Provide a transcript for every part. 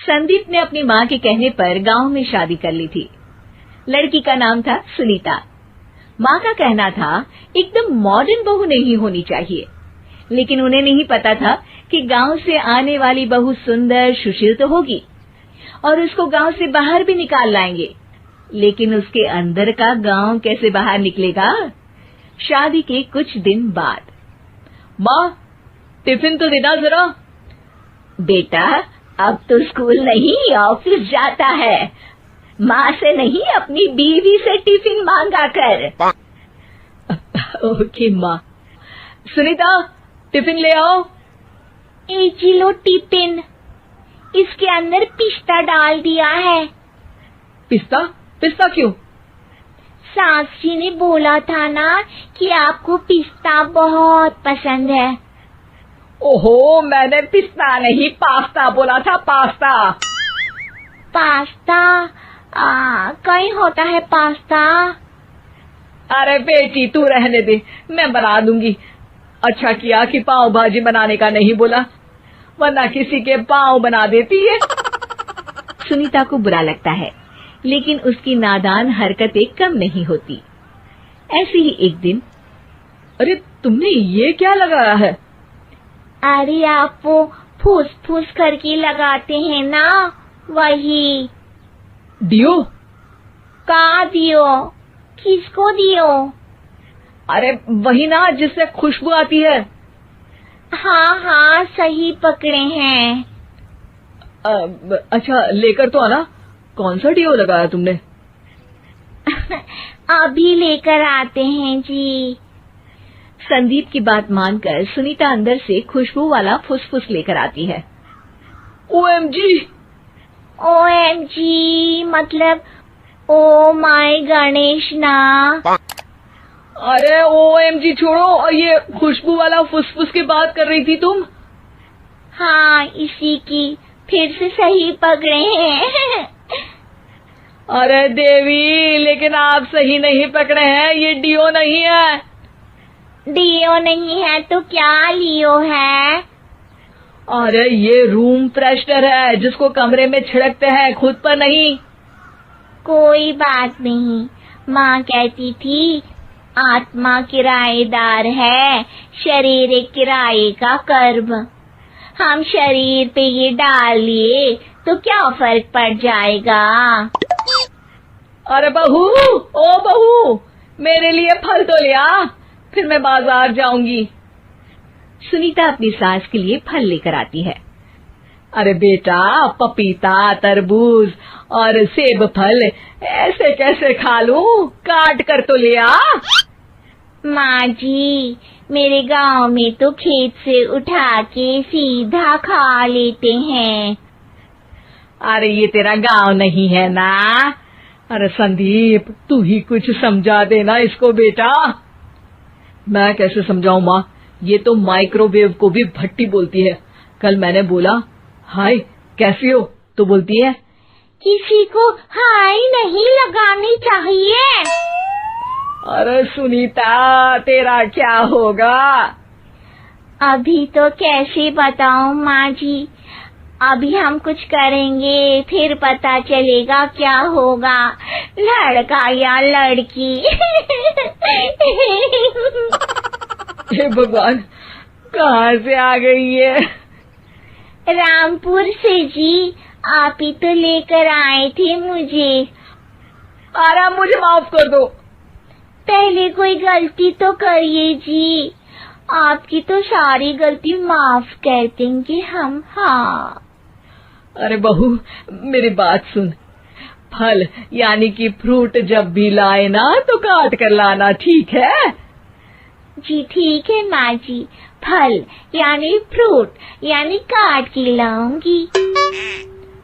संदीप ने अपनी माँ के कहने पर गांव में शादी कर ली थी। लड़की का नाम था सुनीता। माँ का कहना था एकदम मॉडर्न बहू नहीं होनी चाहिए, लेकिन उन्हें नहीं पता था कि गांव से आने वाली बहू सुंदर सुशील तो होगी और उसको गांव से बाहर भी निकाल लाएंगे, लेकिन उसके अंदर का गांव कैसे बाहर निकलेगा। शादी के कुछ दिन बाद, माँ टिफिन तो देना जरा। बेटा अब तो स्कूल नहीं ऑफिस जाता है, माँ से नहीं अपनी बीवी से टिफिन मांगा कर। ओके माँ। सुनीता टिफिन ले आओ। 1 किलो टिफिन, इसके अंदर पिस्ता डाल दिया है। पिस्ता? पिस्ता क्यों? सास जी ने बोला था ना कि आपको पिस्ता बहुत पसंद है। ओहो, मैंने पिस्ता नहीं पास्ता बोला था, पास्ता। पास्ता? कहीं होता है पास्ता? अरे बेटी तू रहने दे, मैं बना दूंगी। अच्छा किया कि पाव भाजी बनाने का नहीं बोला, वरना किसी के पाव बना देती है। सुनीता को बुरा लगता है, लेकिन उसकी नादान हरकतें कम नहीं होती। ऐसे ही एक दिन, अरे तुमने ये क्या लगाया है? अरे आप वो फूस फूस करके लगाते हैं ना, वही। दियो? का दियो? किसको दियो? अरे वही ना जिससे खुशबू आती है। हाँ हाँ सही पकड़े हैं। अच्छा लेकर तो आना। कौन सा डियो लगाया तुमने? अभी लेकर आते हैं जी। संदीप की बात मानकर सुनीता अंदर से खुशबू वाला फुसफुस लेकर आती है। ओएमजी! ओएमजी मतलब ओ माय गणेश ना। अरे ओएमजी छोड़ो, ये खुशबू वाला फुसफुस की बात कर रही थी तुम? हाँ इसी की, फिर से सही पकड़े हैं। अरे देवी, लेकिन आप सही नहीं पकड़े हैं, ये डियो नहीं है। डियो नहीं है तो क्या लियो है? अरे ये रूम फ्रेशनर है, जिसको कमरे में छिड़कते हैं, खुद पर नहीं। कोई बात नहीं, माँ कहती थी आत्मा किराएदार है, शरीर एक किराए का कर्म। हम शरीर पे ये डाल लिए तो क्या फर्क पड़ जाएगा। अरे बहू, ओ बहू, मेरे लिए फल तो ले आ, फिर मैं बाजार जाऊंगी। सुनीता अपनी सास के लिए फल लेकर आती है। अरे बेटा, पपीता, तरबूज और सेब फल ऐसे कैसे खा लूं? काट कर तो ले आ। माँ जी, मेरे गांव में तो खेत से उठा के सीधा खा लेते हैं। अरे ये तेरा गांव नहीं है ना। अरे संदीप, तू ही कुछ समझा देना इसको बेटा। मैं कैसे समझाऊं माँ, ये तो माइक्रोवेव को भी भट्टी बोलती है। कल मैंने बोला हाय कैसी हो, तो बोलती है किसी को हाय नहीं लगानी चाहिए। अरे सुनीता, तेरा क्या होगा? अभी तो कैसे बताऊं माँ जी, अभी हम कुछ करेंगे फिर पता चलेगा क्या होगा, लड़का या लड़की। हे भगवान, कहाँ से आ गई है? रामपुर से जी, आप ही तो लेकर आए थे मुझे। अरे मुझे माफ कर दो। पहले कोई गलती तो करिए जी, आपकी तो सारी गलती माफ कर देंगे हम। हाँ अरे बहू, मेरी बात सुन। फल यानी कि फ्रूट जब भी लाए ना तो काट कर लाना, ठीक है? जी ठीक है माँ जी, फल यानी फ्रूट यानी काट के लाऊंगी।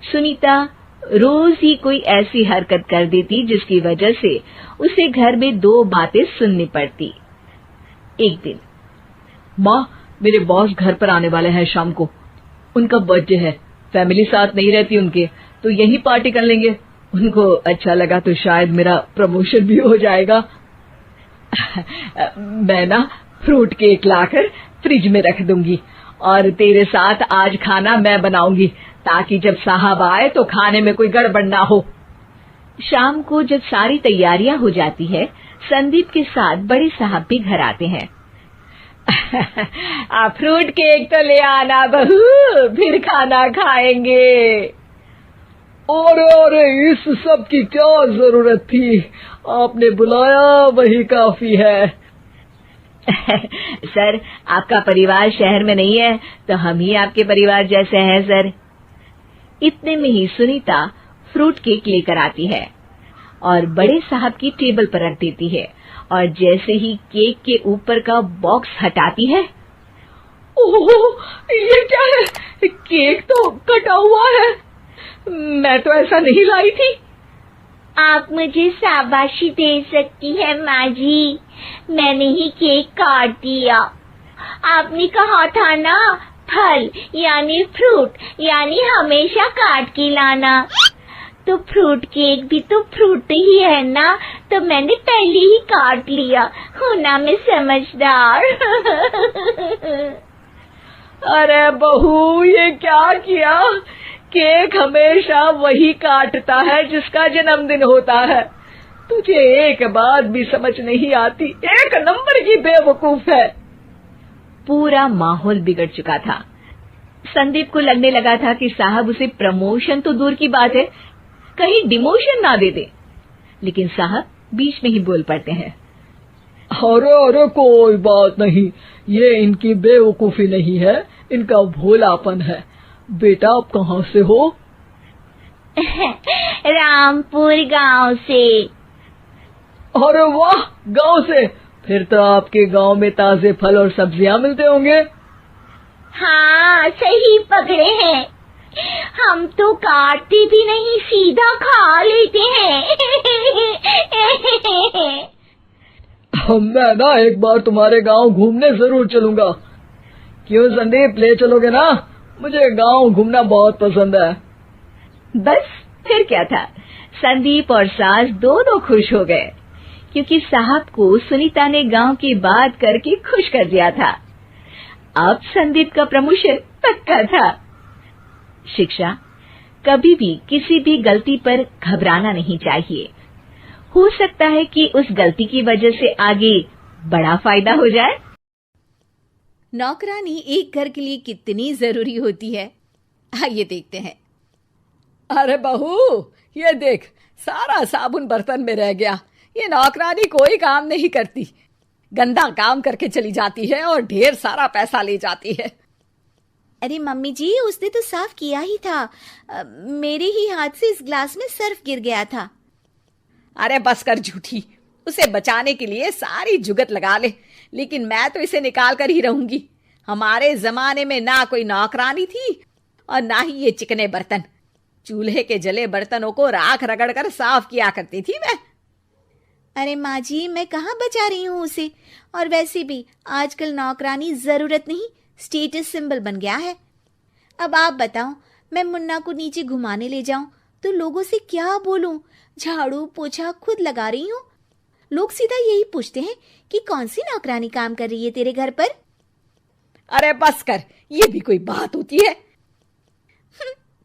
सुनीता रोज ही कोई ऐसी हरकत कर देती जिसकी वजह से उसे घर में 2 बातें सुननी पड़ती। एक दिन, माँ, मेरे बॉस घर पर आने वाले हैं शाम को। उनका बर्थडे है, फैमिली साथ नहीं रहती उनके, तो यही पार्टी कर लेंगे। उनको अच्छा लगा तो शायद मेरा प्रमोशन भी हो जाएगा। मैं ना फ्रूट केक लाकर फ्रिज में रख दूंगी और तेरे साथ आज खाना मैं बनाऊंगी, ताकि जब साहब आए तो खाने में कोई गड़बड़ ना हो। शाम को जब सारी तैयारियां हो जाती है, संदीप के साथ बड़े साहब भी घर आते हैं। फ्रूट केक तो ले आना बहू, फिर खाना खाएंगे। अरे इस सब की क्या जरूरत थी, आपने बुलाया वही काफी है। सर, आपका परिवार शहर में नहीं है तो हम ही आपके परिवार जैसे हैं सर। इतने में ही सुनीता फ्रूट केक लेकर आती है और बड़े साहब की टेबल पर रख देती है, और जैसे ही केक के ऊपर का बॉक्स हटाती है, ओह, ये क्या है? केक तो कटा हुआ है। मैं तो ऐसा नहीं लाई थी। आप मुझे शाबाशी दे सकती है माँ जी, मैंने ही केक काट दिया। आपने कहा था ना, फल यानी फ्रूट यानी हमेशा काट के लाना। तो फ्रूट केक भी तो फ्रूट ही है ना, तो मैंने पहले ही काट लिया। हूँ ना मैं समझदार। अरे बहू, ये क्या किया? केक हमेशा वही काटता है जिसका जन्मदिन होता है। तुझे एक बात भी समझ नहीं आती, एक नंबर की बेवकूफ है। पूरा माहौल बिगड़ चुका था। संदीप को लगने लगा था कि साहब उसे प्रमोशन तो दूर की बात है, कहीं डिमोशन ना दे दे। लेकिन साहब बीच में ही बोल पड़ते हैं। अरे कोई बात नहीं, ये इनकी बेवकूफी नहीं है, इनका भोलापन है। बेटा आप कहाँ से हो? रामपुर गांव से। अरे वाह, गांव से? फिर तो आपके गांव में ताजे फल और सब्जियां मिलते होंगे। हाँ, सही पकड़े हैं। हम तो काटते भी नहीं, सीधा खा लेते हैं। मैं ना एक बार तुम्हारे गांव घूमने जरूर चलूंगा। क्यों संदीप, ले चलोगे ना? मुझे गांव घूमना बहुत पसंद है। बस फिर क्या था, संदीप और सास दोनों खुश हो गए, क्योंकि साहब को सुनीता ने गांव की बात करके खुश कर दिया था। अब संदीप का प्रमोशन पक्का था। शिक्षा, कभी भी किसी भी गलती पर घबराना नहीं चाहिए। हो सकता है कि उस गलती की वजह से आगे बड़ा फायदा हो जाए। नौकरानी एक घर के लिए कितनी जरूरी होती है, आइए देखते हैं। अरे बहू, ये देख, सारा साबुन बर्तन में रह गया। ये नौकरानी कोई काम नहीं करती, गंदा काम करके चली जाती है और ढेर सारा पैसा ले जाती है। अरे मम्मी जी, उसने तो साफ किया ही था। मेरे ही हाथ से इस ग्लास में सर्फ गिर गया था। अरे बस कर झूठी, उसे बचाने के लिए सारी जुगत लगा ले, लेकिन मैं तो इसे निकाल कर ही रहूंगी। हमारे जमाने में ना कोई नौकरानी थी और ना ही ये चिकने बर्तन। चूल्हे के जले बर्तनों को राख रगड़ कर साफ किया करती थी मैं। अरे माँ जी, मैं कहाँ बचा रही हूँ उसे। और वैसे भी आजकल नौकरानी जरूरत नहीं, स्टेटस सिंबल बन गया है। अब आप बताओ, मैं मुन्ना को नीचे घुमाने ले जाऊं तो लोगों से क्या बोलूं? झाड़ू पोछा खुद लगा रही हूँ। लोग सीधा यही पूछते हैं कि कौन सी नौकरानी काम कर रही है तेरे घर पर। अरे बस कर, ये भी कोई बात होती है?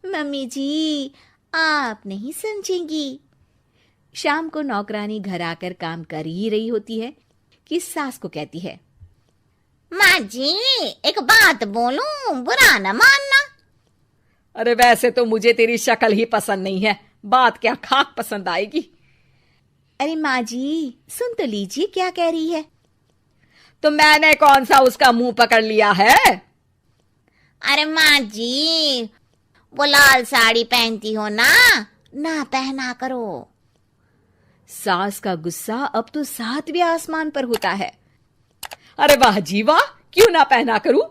मम्मी जी, आप नहीं समझेंगी। शाम को नौकरानी घर आकर काम कर ही रही होती है कि सास को कहती है, माँ जी, एक बात बोलूं, बुरा न मानना। अरे वैसे तो मुझे तेरी शक्ल ही पसंद नहीं है, बात क्या खाक पसंद आएगी। अरे माँ जी, सुन तो लीजिए क्या कह रही है। तो मैंने कौन सा उसका मुंह पकड़ लिया है? अरे माँ जी, वो लाल साड़ी पहनती हो ना, ना पहना करो। सास का गुस्सा अब तो 7वें आसमान पर होता है। अरे वाह जी वाह, क्यों ना पहना करूं?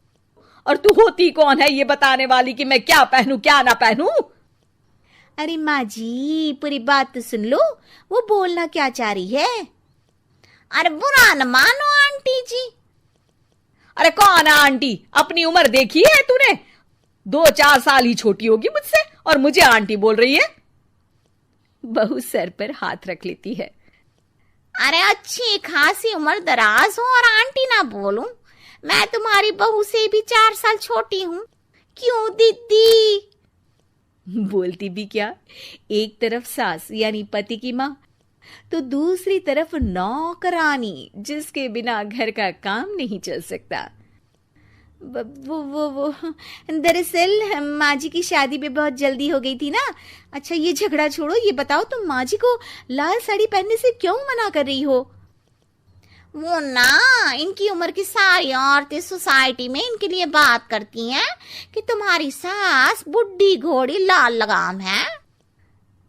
और तू होती कौन है ये बताने वाली कि मैं क्या पहनूं क्या ना पहनूं? अरे माँ जी, पूरी बात तो सुन लो, वो बोलना क्या चाह रही है। अरे बुरा न मानो आंटी जी। अरे कौन है आंटी? अपनी उम्र देखी है तूने? 2-4 साल ही छोटी होगी मुझसे और मुझे आंटी बोल रही है। बहू सर पर हाथ रख लेती है। अरे अच्छी खासी उम्र दराज हो और आंटी ना बोलूं? मैं तुम्हारी बहू से भी 4 साल छोटी हूँ। क्यों दीदी? बोलती भी क्या, एक तरफ सास यानी पति की माँ, तो दूसरी तरफ नौकरानी जिसके बिना घर का काम नहीं चल सकता। वो दरअसल माँ जी की शादी भी बहुत जल्दी हो गई थी ना। अच्छा ये झगड़ा छोड़ो, ये बताओ तुम माँ जी को लाल साड़ी पहनने से क्यों मना कर रही हो? वो ना, इनकी उम्र की सारी औरतें सोसाइटी में इनके लिए बात करती हैं कि तुम्हारी सास बुढ़ी घोड़ी लाल लगाम है।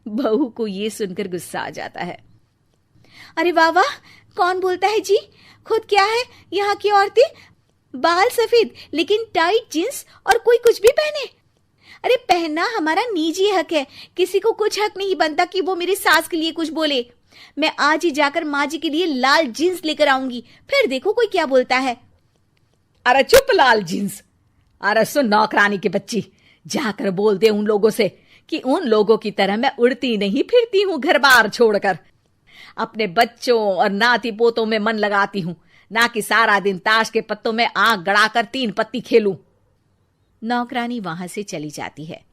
बहू को ये सुनकर गुस्सा आ जाता है। अरे वाह वाह, कौन बोलता है जी? खुद क्या है यहाँ की औरतें, बाल सफेद लेकिन टाइट जींस और कोई कुछ भी पहने। अरे पहनना हमारा निजी हक है, किसी को कुछ हक नहीं बनता कि वो मेरी सास के लिए कुछ बोले। मैं आज ही जाकर माँ जी के लिए लाल जींस लेकर आऊंगी, फिर देखो कोई क्या बोलता है। अरे चुप लाल जींस। अरे सुन नौकरानी की बच्ची, जाकर बोल दे उन लोगों से कि उन लोगों की तरह मैं उड़ती नहीं फिरती हूँ घर बार छोड़कर। अपने बच्चों और नाती पोतों में मन लगाती हूँ, ना कि सारा दिन ताश के पत्तों में आंख गड़ाकर 3 पत्ती खेलूं। नौकरानी वहां से चली जाती है।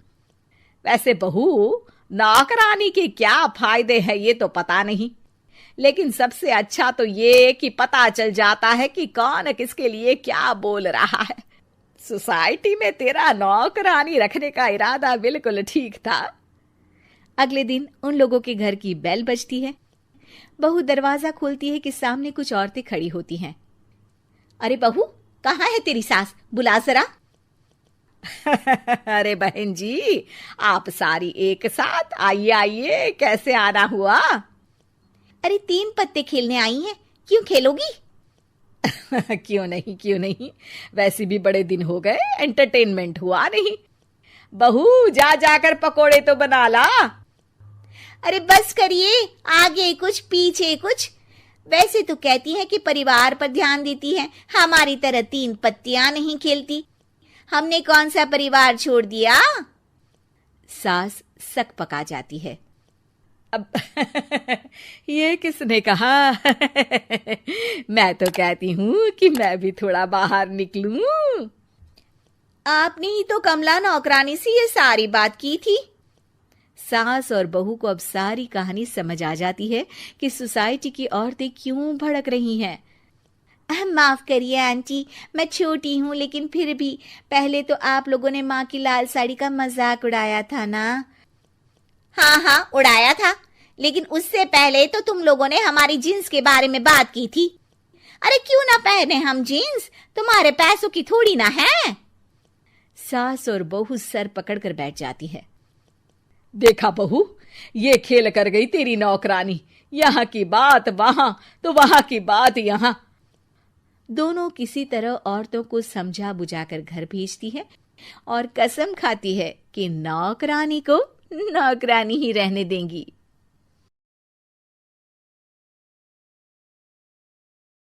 वैसे बहू, नौकरानी के क्या फायदे हैं ये तो पता नहीं, लेकिन सबसे अच्छा तो ये कि पता चल जाता है कि कौन किसके लिए क्या बोल रहा है। सोसाइटी में तेरा नौकरानी रखने का इरादा बिल्कुल ठीक था। अगले दिन उन लोगों के घर की बेल बजती है। बहू दरवाजा खोलती है कि सामने कुछ औरतें खड़ी होती हैं। अरे बहू, कहाँ है तेरी सास? बुला जरा। अरे बहन जी, आप सारी एक साथ, आइए आइए, कैसे आना हुआ? अरे 3 पत्ते खेलने आई हैं, क्यों खेलोगी? क्यों नहीं, वैसे भी बड़े दिन हो गए, एंटरटेनमेंट हुआ नहीं। बहू जा जाकर पकोड़े तो बना ला। अरे बस करिए, आगे कुछ पीछे कुछ। वैसे तो कहती है कि परिवार पर ध्यान देती है, हमारी तरह 3 पत्तियां नहीं खेलती। हमने कौन सा परिवार छोड़ दिया? सास सक पका जाती है। अब ये किसने कहा? मैं तो कहती हूँ कि मैं भी थोड़ा बाहर निकलूं। आपने ही तो कमला नौकरानी से ये सारी बात की थी। सास और बहू को अब सारी कहानी समझ आ जाती है कि सोसाइटी की औरतें क्यों भड़क रही हैं। माफ करिए आंटी, मैं छोटी हूँ, लेकिन फिर भी पहले तो आप लोगों ने माँ की लाल साड़ी का मजाक उड़ाया था ना। हाँ, उड़ाया था, लेकिन उससे पहले तो तुम लोगों ने हमारी जीन्स के बारे में बात की थी। अरे क्यों ना पहने हम जीन्स, तुम्हारे पैसों की थोड़ी ना है। सास और बहू सर पकड़कर बैठ जाती है। देखा बहू, ये खेल कर गई तेरी नौकरानी, यहाँ की बात वहां तो वहां की बात यहाँ। दोनों किसी तरह औरतों को समझा बुझाकर घर भेजती है और कसम खाती है कि नौकरानी को नौकरानी ही रहने देंगी।